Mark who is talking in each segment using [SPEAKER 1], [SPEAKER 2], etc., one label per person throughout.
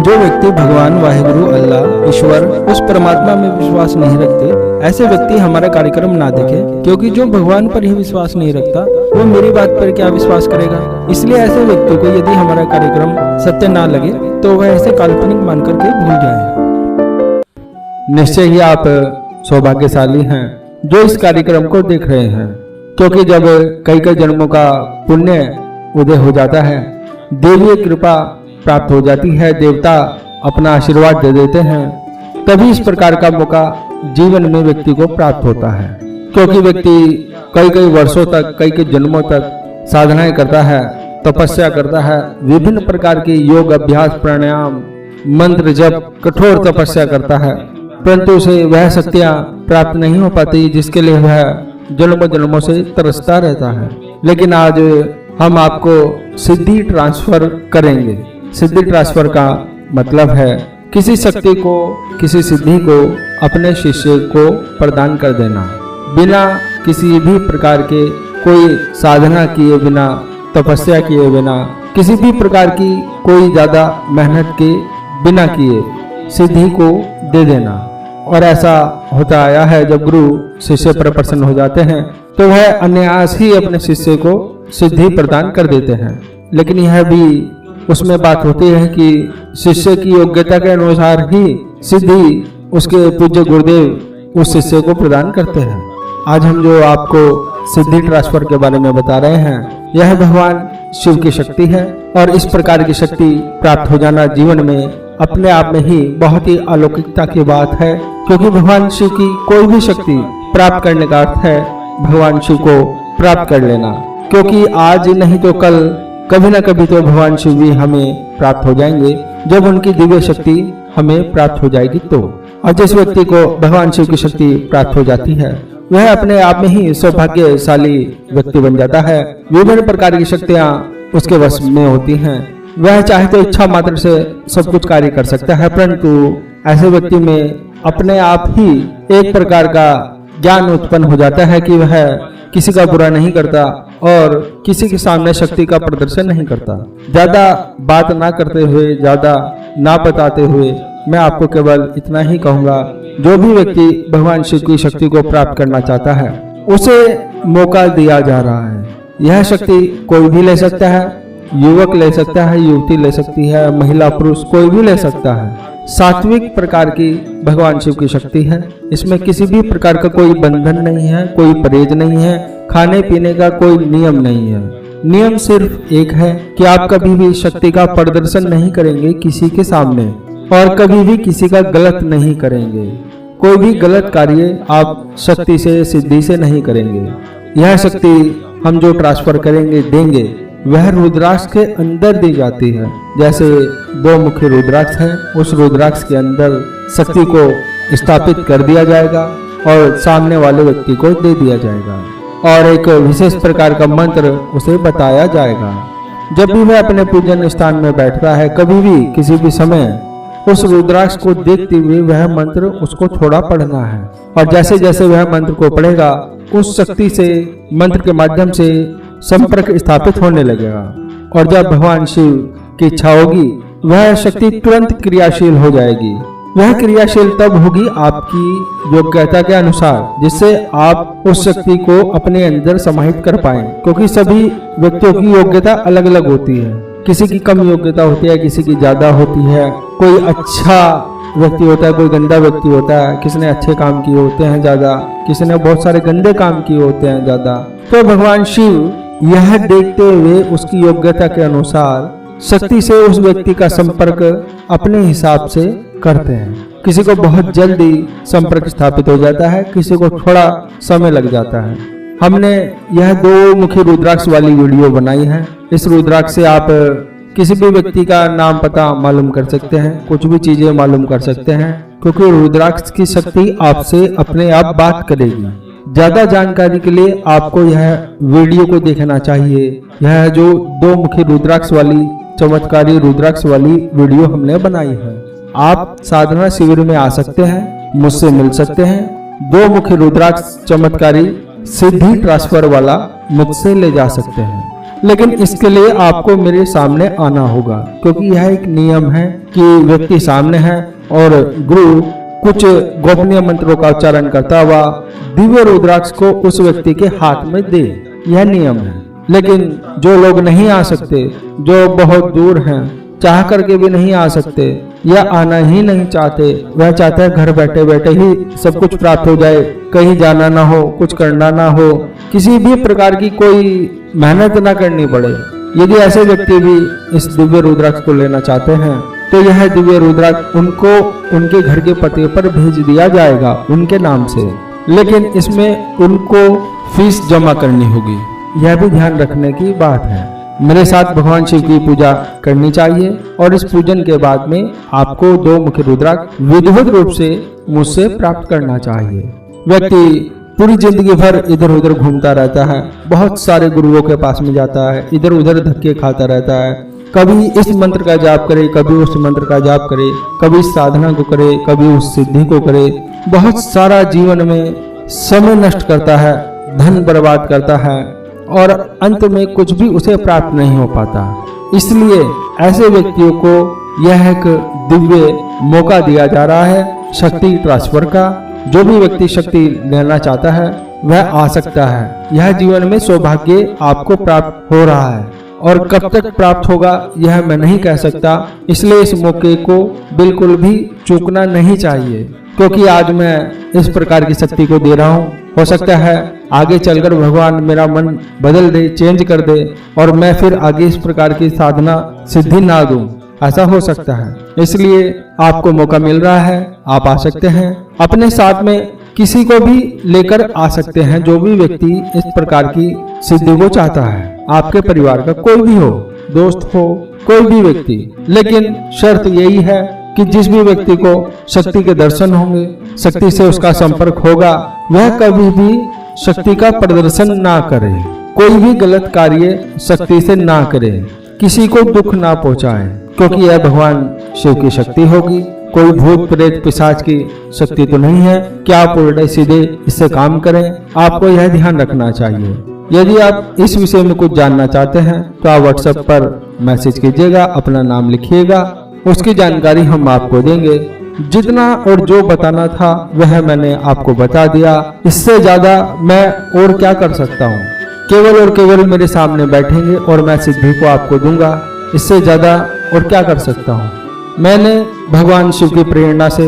[SPEAKER 1] जो व्यक्ति भगवान वाहिगुरु अल्लाह ईश्वर उस परमात्मा में विश्वास नहीं रखते, ऐसे व्यक्ति हमारा कार्यक्रम ना देखे, क्योंकि जो भगवान पर ही विश्वास नहीं रखता वो मेरी बात पर क्या विश्वास करेगा। इसलिए ऐसे व्यक्ति को यदि हमारा कार्यक्रम सत्य ना लगे तो वह ऐसे काल्पनिक मान करके भूल जाए।
[SPEAKER 2] निश्चय ही आप सौभाग्यशाली हैं जो इस कार्यक्रम को देख रहे हैं, क्योंकि जब कई कई जन्मों का पुण्य उदय हो जाता है, देवीय कृपा प्राप्त हो जाती है, देवता अपना आशीर्वाद दे देते हैं, तभी इस प्रकार का मौका जीवन में व्यक्ति को प्राप्त होता है। क्योंकि व्यक्ति कई कई वर्षों तक, कई कई जन्मों तक साधनाएं करता है, तपस्या करता है, विभिन्न प्रकार के योग अभ्यास, प्राणायाम, मंत्र जप, कठोर तपस्या करता है, परंतु उसे वह शक्तियां प्राप्त नहीं हो पाती जिसके लिए वह जन्मों जन्मों से तरसता रहता है। लेकिन आज हम आपको सिद्धि ट्रांसफर करेंगे। सिद्धि ट्रांसफर का मतलब है किसी शक्ति को, किसी सिद्धि को अपने शिष्य को प्रदान कर देना, बिना किसी भी प्रकार के कोई साधना किए बिना, तपस्या किए बिना, किसी भी प्रकार की कोई ज्यादा मेहनत के बिना किए सिद्धि को दे देना। और ऐसा होता आया है, जब गुरु शिष्य पर प्रसन्न हो जाते हैं तो वह अनायास ही अपने शिष्य को सिद्धि प्रदान कर देते हैं। लेकिन यह भी उसमें बात होती है कि शिष्य की योग्यता के अनुसार ही सिद्धि उसके पूज्य गुरुदेव उस शिष्य को प्रदान करते हैं। आज हम जो आपको सिद्धि ट्रांसफर के बारे में बता रहे हैं, यह भगवान शिव की शक्ति है। और इस प्रकार की शक्ति प्राप्त हो जाना जीवन में अपने आप में ही बहुत ही अलौकिकता की बात है, क्योंकि भगवान शिव की कोई भी शक्ति प्राप्त करने का अर्थ है भगवान शिव को प्राप्त कर लेना। क्योंकि आज नहीं तो कल, कभी ना कभी तो भगवान शिव भी हमें प्राप्त हो जाएंगे, जब उनकी दिव्य शक्ति हमें प्राप्त हो जाएगी तो। और जिस व्यक्ति को भगवान शिव की शक्ति प्राप्त हो जाती है, वह अपने आप में ही सौभाग्यशाली व्यक्ति बन जाता है। विभिन्न प्रकार की शक्तियां उसके वश में होती हैं। वह चाहे तो इच्छा मात्र से सब कुछ कार्य कर सकता है, परंतु ऐसे व्यक्ति में अपने आप ही एक प्रकार का ज्ञान उत्पन्न हो जाता है कि वह किसी का बुरा नहीं करता और किसी के सामने शक्ति का प्रदर्शन नहीं करता। ज्यादा बात ना करते हुए, ज्यादा ना बताते हुए मैं आपको केवल इतना ही कहूंगा, जो भी व्यक्ति भगवान शिव की शक्ति को प्राप्त करना चाहता है उसे मौका दिया जा रहा है। यह शक्ति कोई भी ले सकता है, युवक ले सकता है, युवती ले सकती है, महिला पुरुष कोई भी ले सकता है। सात्विक प्रकार की भगवान शिव की शक्ति है। इसमें किसी भी प्रकार का कोई बंधन नहीं है, कोई परहेज नहीं है, खाने पीने का कोई नियम नहीं है। नियम सिर्फ एक है कि आप कभी भी शक्ति का प्रदर्शन नहीं करेंगे किसी के सामने, और कभी भी किसी का गलत नहीं करेंगे। कोई भी गलत कार्य आप शक्ति से, सिद्धि से नहीं करेंगे। यह शक्ति हम जो ट्रांसफर करेंगे, देंगे, वह रुद्राक्ष के अंदर दी जाती है। जैसे 2 मुखी रुद्राक्ष है, उस रुद्राक्ष के अंदर शक्ति को स्थापित कर दिया जाएगा और सामने वाले व्यक्ति को दे दिया जाएगा, और एक विशेष प्रकार का मंत्र उसे बताया जाएगा। जब भी वह अपने पूजन स्थान में बैठता है, कभी भी किसी भी समय उस रुद्राक्ष को देखते हुए वह मंत्र उसको थोड़ा पढ़ना है, और जैसे जैसे वह मंत्र को पढ़ेगा उस शक्ति से, मंत्र के माध्यम से संपर्क स्थापित होने लगेगा। और जब भगवान शिव की इच्छा होगी, वह शक्ति तुरंत क्रियाशील हो जाएगी। वह क्रियाशील तब होगी आपकी योग्यता के अनुसार, जिससे आप उस शक्ति को अपने अंदर समाहित कर पाएं। क्योंकि सभी व्यक्तियों की योग्यता अलग अलग होती है। किसी की कम योग्यता होती है, किसी की ज्यादा होती है। कोई अच्छा व्यक्ति होता है, कोई गंदा व्यक्ति होता है। किसी ने अच्छे काम किए होते हैं ज्यादा, किसी ने बहुत सारे गंदे काम किए होते हैं ज्यादा। तो भगवान शिव यह देखते हुए उसकी योग्यता के अनुसार शक्ति से उस व्यक्ति का संपर्क अपने हिसाब से करते हैं। किसी को बहुत जल्दी संपर्क स्थापित हो जाता है, किसी को थोड़ा समय लग जाता है। हमने यह 2 मुखी रुद्राक्ष वाली वीडियो बनाई है। इस रुद्राक्ष से आप किसी भी व्यक्ति का नाम पता मालूम कर सकते हैं, कुछ भी चीजें मालूम कर सकते हैं, क्योंकि रुद्राक्ष की शक्ति आपसे अपने आप बात करेगी। ज्यादा जानकारी के लिए आपको यह वीडियो को देखना चाहिए। यह जो 2 मुखी रुद्राक्ष वाली, चमत्कारी रुद्राक्ष वाली वीडियो हमने बनाई है। आप साधना शिविर में आ सकते हैं, मुझसे मिल सकते हैं। 2 मुखी रुद्राक्ष चमत्कारी सिद्धि ट्रांसफर वाला मुझसे ले जा सकते हैं। लेकिन इसके लिए आपको मेरे सामने आना होगा, क्योंकि यह एक नियम है कि व्यक्ति सामने है और गुरु कुछ गोपनीय मंत्रों का उच्चारण करता हुआ दिव्य रुद्राक्ष को उस व्यक्ति के हाथ में दे। यह नियम है। लेकिन जो लोग नहीं आ सकते, जो बहुत दूर हैं, चाह करके भी नहीं आ सकते या आना ही नहीं चाहते, वह चाहते हैं घर बैठे बैठे ही सब कुछ प्राप्त हो जाए, कहीं जाना ना हो, कुछ करना ना हो, किसी भी प्रकार की कोई मेहनत ना करनी पड़े। यदि ऐसे व्यक्ति भी इस दिव्य रुद्राक्ष को लेना चाहते हैं तो यह दिव्य रुद्राक्ष उनको उनके घर के पते पर भेज दिया जाएगा उनके नाम से। लेकिन इसमें उनको फीस जमा करनी होगी, यह भी ध्यान रखने की बात है। मेरे साथ भगवान शिव की पूजा करनी चाहिए और इस पूजन के बाद में आपको 2 मुख्य रुद्राक्ष विधिवत रूप से मुझसे प्राप्त करना चाहिए। व्यक्ति पूरी जिंदगी भर इधर उधर घूमता रहता है, बहुत सारे गुरुओं के पास में जाता है, इधर उधर धक्के खाता रहता है, कभी इस मंत्र का जाप करे, कभी उस मंत्र का जाप करे, कभी इस साधना को करे, कभी उस सिद्धि को करे, बहुत सारा जीवन में समय नष्ट करता है, धन बर्बाद करता है और अंत में कुछ भी उसे प्राप्त नहीं हो पाता। इसलिए ऐसे व्यक्तियों को यह एक दिव्य मौका दिया जा रहा है शक्ति ट्रांसफर का। जो भी व्यक्ति शक्ति लेना चाहता है वह आ सकता है। यह जीवन में सौभाग्य आपको प्राप्त हो रहा है और कब तक प्राप्त होगा यह मैं नहीं कह सकता, इसलिए इस मौके को बिल्कुल भी चूकना नहीं चाहिए, क्योंकि आज मैं इस प्रकार की शक्ति को दे रहा हूँ। हो सकता है आगे चलकर भगवान मेरा मन बदल दे, चेंज कर दे और मैं फिर आगे इस प्रकार की साधना सिद्धि ना दूं, ऐसा हो सकता है। इसलिए आपको मौका मिल रहा है, आप आ सकते हैं, अपने साथ में किसी को भी लेकर आ सकते हैं। जो भी व्यक्ति इस प्रकार की सिद्धि को चाहता है, आपके परिवार का कोई भी हो, दोस्त हो, कोई भी व्यक्ति, लेकिन शर्त यही है कि जिस भी व्यक्ति को शक्ति के दर्शन होंगे, शक्ति से उसका संपर्क होगा, वह कभी भी शक्ति का प्रदर्शन ना करे, कोई भी गलत कार्य शक्ति से ना करे, किसी को दुख ना पहुंचाए, क्योंकि यह भगवान शिव की शक्ति होगी। कोई भूत प्रेत पिशाच की शक्ति तो नहीं है कि आप उल्टे सीधे इससे काम करें। आपको यह ध्यान रखना चाहिए। यदि आप इस विषय में कुछ जानना चाहते हैं तो आप व्हाट्सएप पर मैसेज कीजिएगा, अपना नाम लिखिएगा, उसकी जानकारी हम आपको देंगे। जितना और जो बताना था वह मैंने आपको बता दिया। इससे ज्यादा मैं और क्या कर सकता हूँ? केवल और केवल मेरे सामने बैठेंगे और मैं सिद्धि को आपको दूंगा। इससे ज्यादा और क्या कर सकता हूँ? मैंने भगवान शिव की प्रेरणा से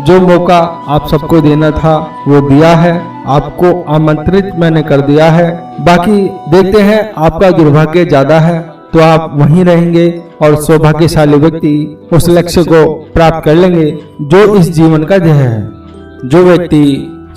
[SPEAKER 2] जो मौका आप सबको देना था वो दिया है, आपको आमंत्रित मैंने कर दिया है। बाकी देखते हैं, आपका दुर्भाग्य ज्यादा है तो आप वहीं रहेंगे और सौभाग्यशाली व्यक्ति उस लक्ष्य को प्राप्त कर लेंगे जो इस जीवन का ध्येय है। जो व्यक्ति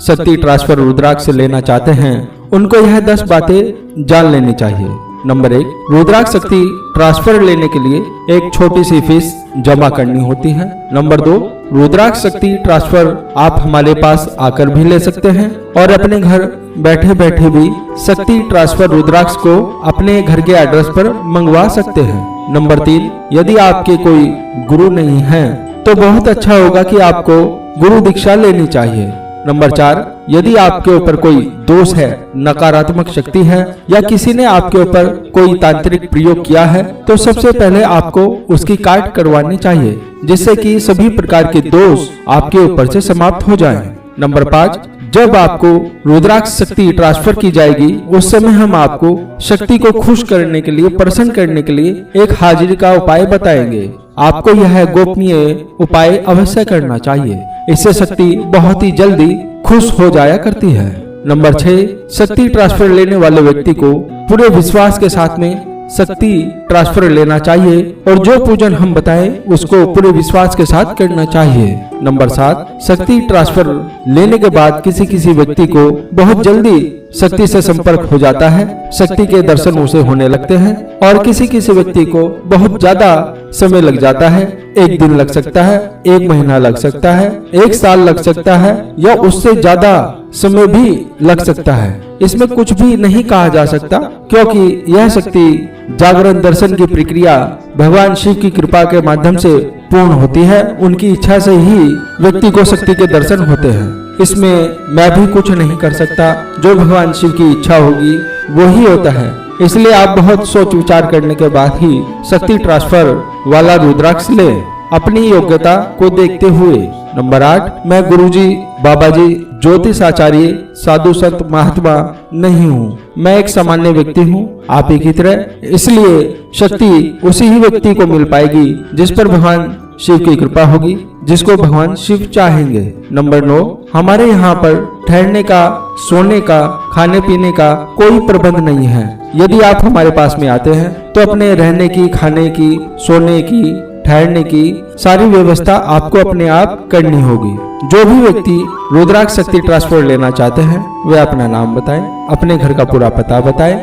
[SPEAKER 2] शक्ति ट्रांसफर रुद्राक्ष लेना चाहते हैं उनको यह 10 बातें जान लेनी चाहिए। नंबर 1, रुद्राक्ष शक्ति ट्रांसफर लेने के लिए एक छोटी सी फीस जमा करनी होती है। नंबर 2, रुद्राक्ष शक्ति ट्रांसफर आप हमारे पास आकर भी ले सकते हैं और अपने घर बैठे बैठे भी शक्ति ट्रांसफर रुद्राक्ष को अपने घर के एड्रेस पर मंगवा सकते हैं। नंबर 3, यदि आपके कोई गुरु नहीं है तो बहुत अच्छा होगा कि आपको गुरु दीक्षा लेनी चाहिए। नंबर 4, यदि आपके ऊपर कोई दोष है, नकारात्मक शक्ति है या किसी ने आपके ऊपर कोई तांत्रिक प्रयोग किया है तो सबसे पहले आपको उसकी काट करवानी चाहिए, जिससे कि सभी प्रकार के दोष आपके ऊपर से समाप्त हो जाएं। नंबर 5, जब आपको रुद्राक्ष शक्ति ट्रांसफर की जाएगी उस समय हम आपको शक्ति को खुश करने के लिए, प्रसन्न करने के लिए एक हाजिरी का उपाय बताएंगे। आपको यह गोपनीय उपाय अवश्य करना चाहिए, इससे शक्ति बहुत ही जल्दी खुश हो जाया करती है। नंबर 6, शक्ति ट्रांसफर लेने वाले व्यक्ति को पूरे विश्वास के साथ में शक्ति ट्रांसफर लेना चाहिए और जो पूजन हम बताएं उसको पूरे विश्वास के साथ करना चाहिए। नंबर 7, शक्ति ट्रांसफर लेने के बाद किसी किसी व्यक्ति को बहुत जल्दी शक्ति से संपर्क हो जाता है, शक्ति के दर्शन उसे होने लगते हैं और किसी किसी व्यक्ति को बहुत ज्यादा समय लग जाता है। 1 दिन लग सकता है, 1 महीना लग सकता है, 1 साल लग सकता है या उससे ज्यादा समय भी लग सकता है। इसमें कुछ भी नहीं कहा जा सकता, क्योंकि यह शक्ति जागरण दर्शन की प्रक्रिया भगवान शिव की कृपा के माध्यम से पूर्ण होती है। उनकी इच्छा से ही व्यक्ति को शक्ति के दर्शन होते हैं। इसमें मैं भी कुछ नहीं कर सकता, जो भगवान शिव की इच्छा होगी वो ही होता है। इसलिए आप बहुत सोच विचार करने के बाद ही शक्ति ट्रांसफर वाला रुद्राक्ष ले, अपनी योग्यता को देखते हुए। नंबर 8, मैं गुरुजी, बाबाजी, ज्योतिष आचार्य, साधु संत, महात्मा नहीं हूँ। मैं एक सामान्य व्यक्ति हूँ, आप ही की तरह। इसलिए शक्ति उसी ही व्यक्ति को मिल पाएगी जिस पर भगवान शिव की कृपा होगी, जिसको भगवान शिव चाहेंगे। नंबर 9, हमारे यहाँ पर ठहरने का, सोने का, खाने पीने का कोई प्रबंध नहीं है। यदि आप हमारे पास में आते हैं तो अपने रहने की, खाने की, सोने की, ठहरने की सारी व्यवस्था आपको अपने आप करनी होगी। जो भी व्यक्ति रुद्राक्ष शक्ति ट्रांसफर लेना चाहते हैं वे अपना नाम बताएं, अपने घर का पूरा पता बताएं।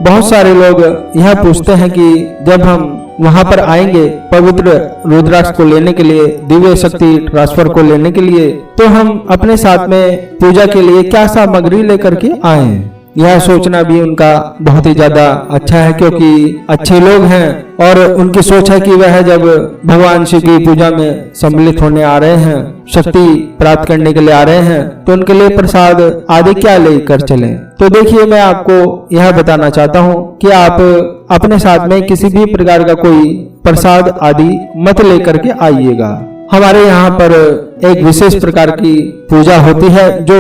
[SPEAKER 2] बहुत सारे लोग यह पूछते हैं कि जब हम वहां पर आएंगे पवित्र रुद्राक्ष को लेने के लिए, दिव्य शक्ति ट्रांसफर को लेने के लिए, तो हम अपने साथ में पूजा के लिए क्या सामग्री लेकर के आए। यह सोचना भी उनका बहुत ही ज्यादा अच्छा है, क्योंकि अच्छे लोग हैं और उनकी सोच है कि वह जब भगवान शिव की पूजा में सम्मिलित होने आ रहे हैं, शक्ति प्राप्त करने के लिए आ रहे हैं, तो उनके लिए प्रसाद आदि क्या लेकर चलें। तो देखिए, मैं आपको यह बताना चाहता हूँ कि आप अपने साथ में किसी भी प्रकार का कोई प्रसाद आदि मत लेकर के आइएगा। हमारे यहाँ पर एक विशेष प्रकार की पूजा होती है जो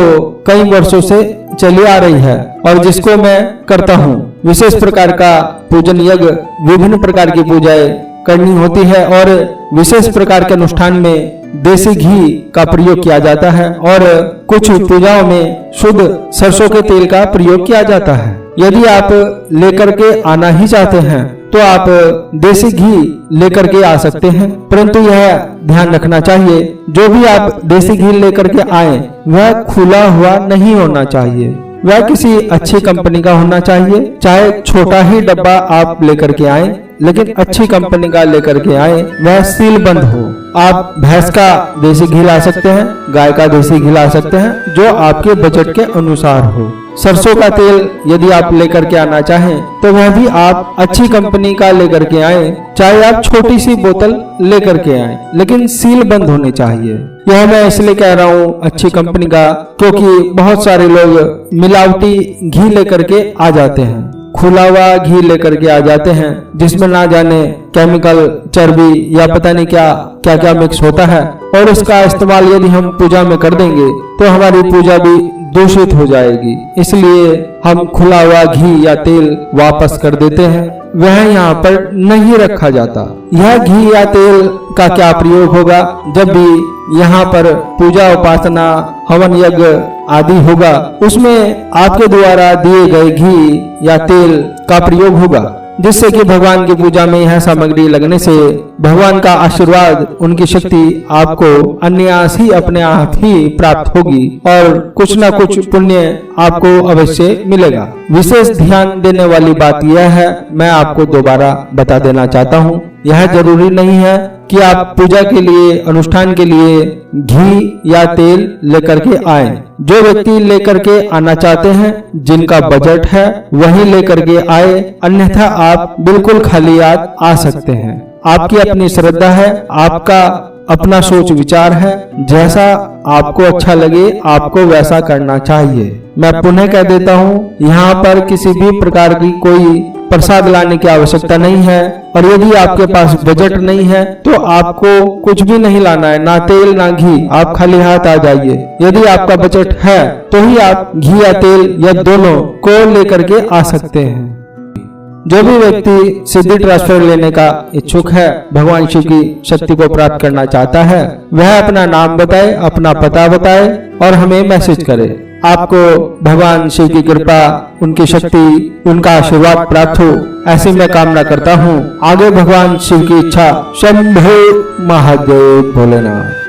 [SPEAKER 2] कई वर्षों से चली आ रही है और जिसको मैं करता हूँ। विशेष प्रकार का पूजन यज्ञ, विभिन्न प्रकार की पूजाएं करनी होती है और विशेष प्रकार के अनुष्ठान में देसी घी का प्रयोग किया जाता है और कुछ पूजाओं में शुद्ध सरसों के तेल का प्रयोग किया जाता है। यदि आप लेकर के आना ही चाहते हैं तो आप देसी घी लेकर के आ सकते हैं, परंतु यह ध्यान रखना चाहिए जो भी आप देसी घी लेकर के आए वह खुला हुआ नहीं होना चाहिए। वह किसी अच्छी कंपनी का होना चाहिए। चाहे छोटा ही डब्बा आप लेकर के आए, लेकिन अच्छी कंपनी का लेकर के आए, वह सील बंद हो। आप भैंस का देसी घी ला सकते हैं, गाय का देसी घी ला सकते हैं, जो आपके बजट के अनुसार हो। सरसों का तेल यदि आप लेकर के आना चाहें तो वह भी आप अच्छी कंपनी का लेकर के आए, चाहे आप छोटी सी बोतल लेकर के आए, लेकिन सील बंद होनी चाहिए। यह मैं इसलिए कह रहा हूँ अच्छी कंपनी का, क्योंकि बहुत सारे लोग मिलावटी घी लेकर के आ जाते हैं, खुला हुआ घी लेकर के आ जाते हैं जिसमें ना जाने केमिकल, चर्बी या पता नहीं क्या क्या क्या मिक्स होता है, और इसका इस्तेमाल यदि हम पूजा में कर देंगे तो हमारी पूजा भी दूषित हो जाएगी। इसलिए हम खुला हुआ घी या तेल वापस कर देते हैं, वह यहाँ पर नहीं रखा जाता। यह घी या तेल का क्या प्रयोग होगा जब भी यहाँ पर पूजा, उपासना, हवन यज्ञ आदि होगा, उसमें आपके द्वारा दिए गए घी या तेल का प्रयोग होगा, जिससे कि भगवान की पूजा में यह सामग्री लगने से भगवान का आशीर्वाद, उनकी शक्ति आपको अन्यास ही अपने आप ही प्राप्त होगी और कुछ न कुछ पुण्य आपको अवश्य मिलेगा। विशेष ध्यान देने वाली बात यह है, मैं आपको दोबारा बता देना चाहता हूँ, यह जरूरी नहीं है कि आप पूजा के लिए, अनुष्ठान के लिए घी या तेल लेकर के आए। जो व्यक्ति लेकर के आना चाहते हैं, जिनका बजट है, वही लेकर के आए, अन्यथा आप बिल्कुल खाली हाथ आ सकते हैं। आपकी अपनी श्रद्धा है, आपका अपना सोच विचार है, जैसा आपको अच्छा लगे आपको वैसा करना चाहिए। मैं पुनः कह देता हूँ, यहाँ पर किसी भी प्रकार की कोई प्रसाद लाने की आवश्यकता नहीं है, और यदि आपके पास बजट नहीं है तो आपको कुछ भी नहीं लाना है, ना तेल ना घी, आप खाली हाथ आ जाइए। यदि आपका बजट है तो ही आप घी या तेल या दोनों को लेकर के आ सकते हैं। जो भी व्यक्ति सिद्धि ट्रांसफर लेने का इच्छुक है, भगवान शिव की शक्ति को प्राप्त करना चाहता है, वह अपना नाम बताए, अपना पता बताए और हमें मैसेज करे। आपको भगवान शिव की कृपा, उनकी शक्ति, उनका आशीर्वाद प्राप्त हो, ऐसी मैं कामना करता हूँ। आगे भगवान शिव की इच्छा। शंभो महादेव भोलेनाथ।